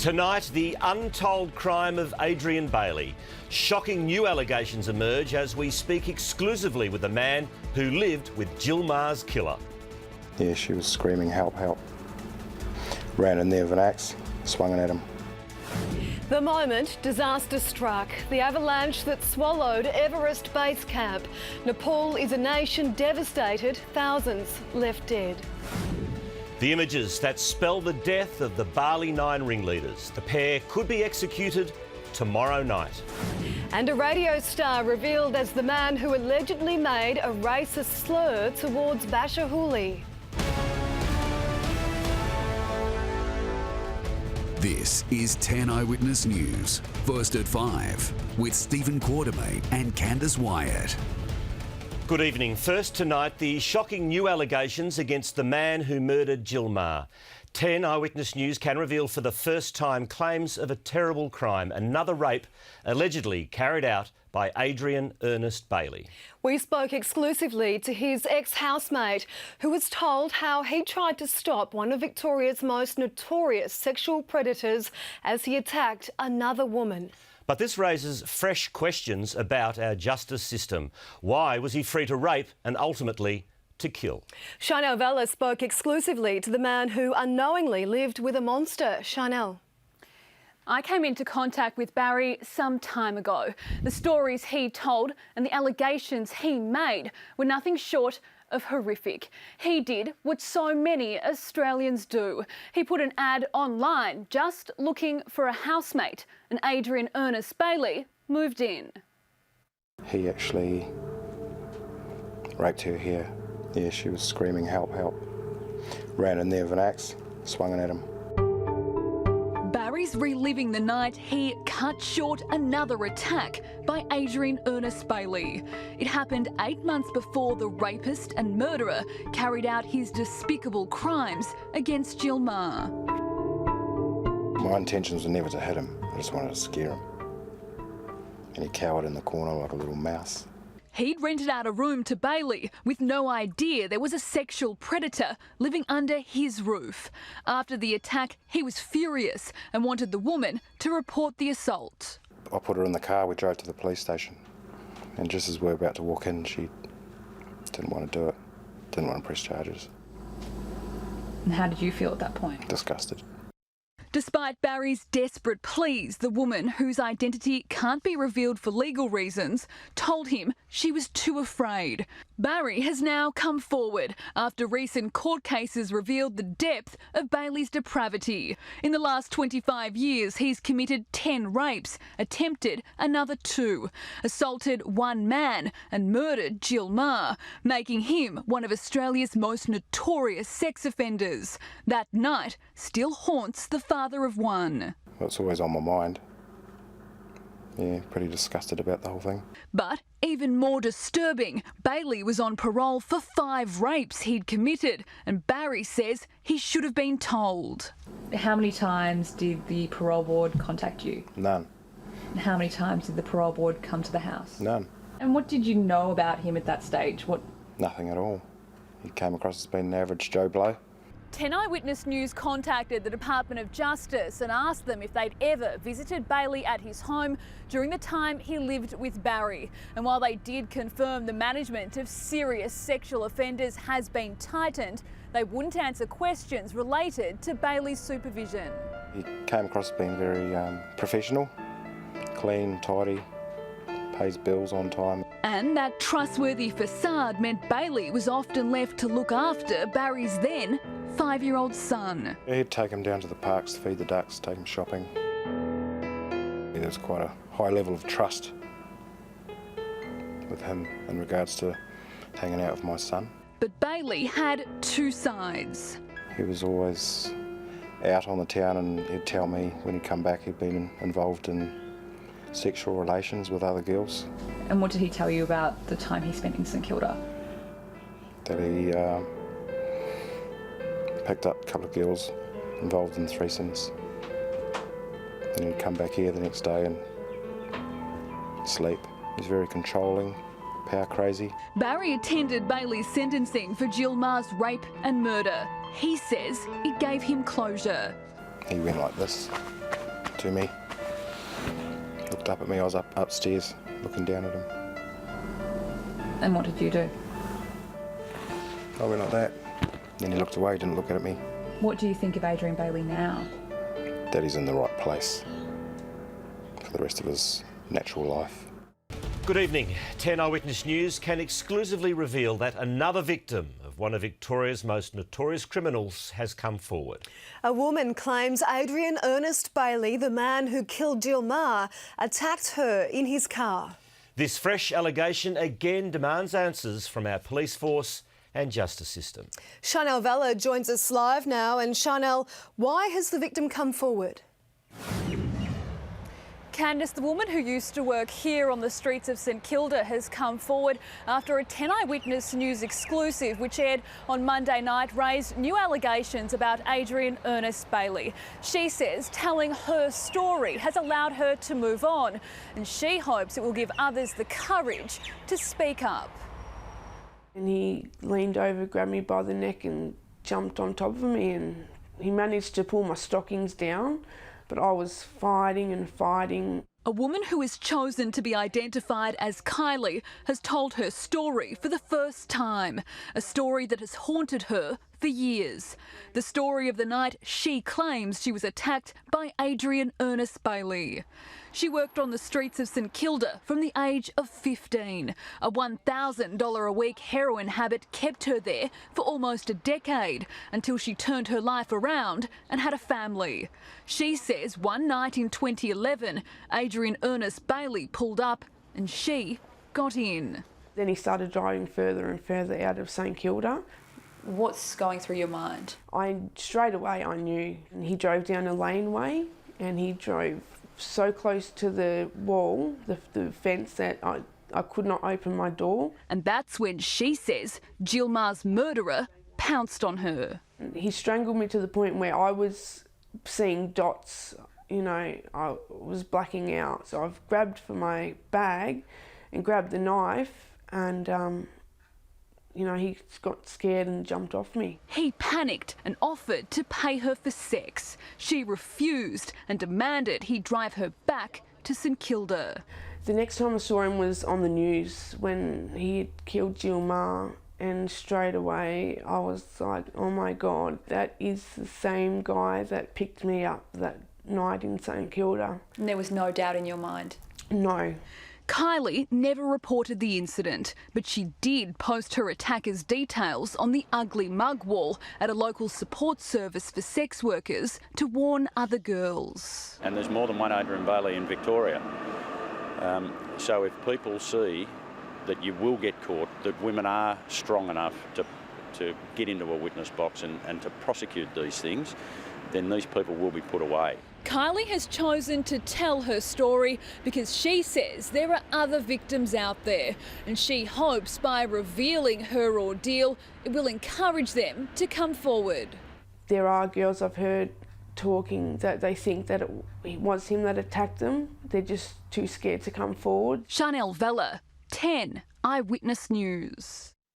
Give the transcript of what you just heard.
Tonight, the untold crime of Adrian Bailey. Shocking new allegations emerge as we speak exclusively with the man who lived with Jill Maher's killer. Yeah, she was screaming, "Help, help." Ran in there with an axe, swung it at him. The moment disaster struck, the avalanche that swallowed Everest Base Camp. Nepal is a nation devastated, thousands left dead. The images that spell the death of the Bali 9 ringleaders. The pair could be executed tomorrow night. And a radio star revealed as the man who allegedly made a racist slur towards Basher Hooley. This is 10 Eyewitness News, first at 5, with Stephen Quartermain and Candice Wyatt. Good evening. First tonight, the shocking new allegations against the man who murdered Jill Maher. 10 Eyewitness News can reveal for the first time claims of a terrible crime, another rape allegedly carried out by Adrian Ernest Bailey. We spoke exclusively to his ex-housemate, who was told how he tried to stop one of Victoria's most notorious sexual predators as he attacked another woman. But this raises fresh questions about our justice system. Why was he free to rape and ultimately to kill? Chanel Vella spoke exclusively to the man who unknowingly lived with a monster. Chanel. I came into contact with Barry some time ago. The stories he told and the allegations he made were nothing short of horrific. He did what so many Australians do. He put an ad online just looking for a housemate, and Adrian Ernest Bailey moved in. He actually raped her here. Yeah, she was screaming, "Help, help." Ran in there with an axe, swung it at him. Barry's reliving the night he cut short another attack by Adrian Ernest Bailey. It happened 8 months before the rapist and murderer carried out his despicable crimes against Jill Maher. My intentions were never to hit him. I just wanted to scare him. And he cowered in the corner like a little mouse. He'd rented out a room to Bailey with no idea there was a sexual predator living under his roof. After the attack, he was furious and wanted the woman to report the assault. I put her in the car, we drove to the police station. And just as we were about to walk in, she didn't want to do it. Didn't want to press charges. And how did you feel at that point? Disgusted. Despite Barry's desperate pleas, the woman, whose identity can't be revealed for legal reasons, told him she was too afraid. Barry has now come forward after recent court cases revealed the depth of Bailey's depravity. In the last 25 years, he's committed 10 rapes, attempted another 2, assaulted 1 man and murdered Jill Maher, making him one of Australia's most notorious sex offenders. That night still haunts the father of 1. It's always on my mind. Yeah, pretty disgusted about the whole thing. But even more disturbing, Bailey was on parole for 5 rapes he'd committed, and Barry says he should have been told. How many times did the parole board contact you? None. And how many times did the parole board come to the house? None. And what did you know about him at that stage? Nothing at all. He came across as being an average Joe Blow. 10 Eyewitness News contacted the Department of Justice and asked them if they'd ever visited Bailey at his home during the time he lived with Barry. And while they did confirm the management of serious sexual offenders has been tightened, they wouldn't answer questions related to Bailey's supervision. He came across as being very professional, clean, tidy, pays bills on time. And that trustworthy facade meant Bailey was often left to look after Barry's then 5-year-old son. He'd take him down to the parks to feed the ducks, take him shopping. There was quite a high level of trust with him in regards to hanging out with my son. But Bailey had 2 sides. He was always out on the town, and he'd tell me when he'd come back he'd been involved in sexual relations with other girls. And what did he tell you about the time he spent in St Kilda? That he picked up a couple of girls involved in threesomes. Then he'd come back here the next day and sleep. He was very controlling, power crazy. Barry attended Bailey's sentencing for Jill Maher's rape and murder. He says it gave him closure. He went like this. to me. Looked up at me. I was upstairs looking down at him. And what did you do? I went like that. Then he looked away, didn't look at me. What do you think of Adrian Bailey now? That he's in the right place for the rest of his natural life. Good evening. 10 Eyewitness News can exclusively reveal that another victim of one of Victoria's most notorious criminals has come forward. A woman claims Adrian Ernest Bailey, the man who killed Jill Maher, attacked her in his car. This fresh allegation again demands answers from our police force and justice system. Chanel Vella joins us live now. And Chanel, why has the victim come forward? Candice, the woman who used to work here on the streets of St Kilda, has come forward after a 10 Eyewitness News exclusive, which aired on Monday night, raised new allegations about Adrian Ernest Bailey. She says telling her story has allowed her to move on, and she hopes it will give others the courage to speak up. And he leaned over, grabbed me by the neck and jumped on top of me, and he managed to pull my stockings down. But I was fighting and fighting. A woman who is chosen to be identified as Kylie has told her story for the first time, a story that has haunted her for years. The story of the night she claims she was attacked by Adrian Ernest Bailey. She worked on the streets of St Kilda from the age of 15. A $1,000 a week heroin habit kept her there for almost a decade until she turned her life around and had a family. She says one night in 2011, Adrian Ernest Bailey pulled up and she got in. Then he started driving further and further out of St Kilda. What's going through your mind? Straight away I knew. He drove down a laneway and he drove so close to the wall, the fence, that I could not open my door. And that's when she says Jill Maher's murderer pounced on her. He strangled me to the point where I was seeing dots, you know, I was blacking out. So I've grabbed for my bag and grabbed the knife and you know, he got scared and jumped off me. He panicked and offered to pay her for sex. She refused and demanded he drive her back to St Kilda. The next time I saw him was on the news when he had killed Jill Maher, and straight away I was like, oh my God, that is the same guy that picked me up that night in St Kilda. And there was no doubt in your mind? No. Kylie never reported the incident, but she did post her attacker's details on the ugly mug wall at a local support service for sex workers to warn other girls. And there's more than one Adrian Bailey in Victoria. So if people see that you will get caught, that women are strong enough to get into a witness box and to prosecute these things, then these people will be put away. Kylie has chosen to tell her story because she says there are other victims out there, and she hopes by revealing her ordeal, it will encourage them to come forward. There are girls I've heard talking that they think that it was him that attacked them. They're just too scared to come forward. Chanel Vella, 10 Eyewitness News.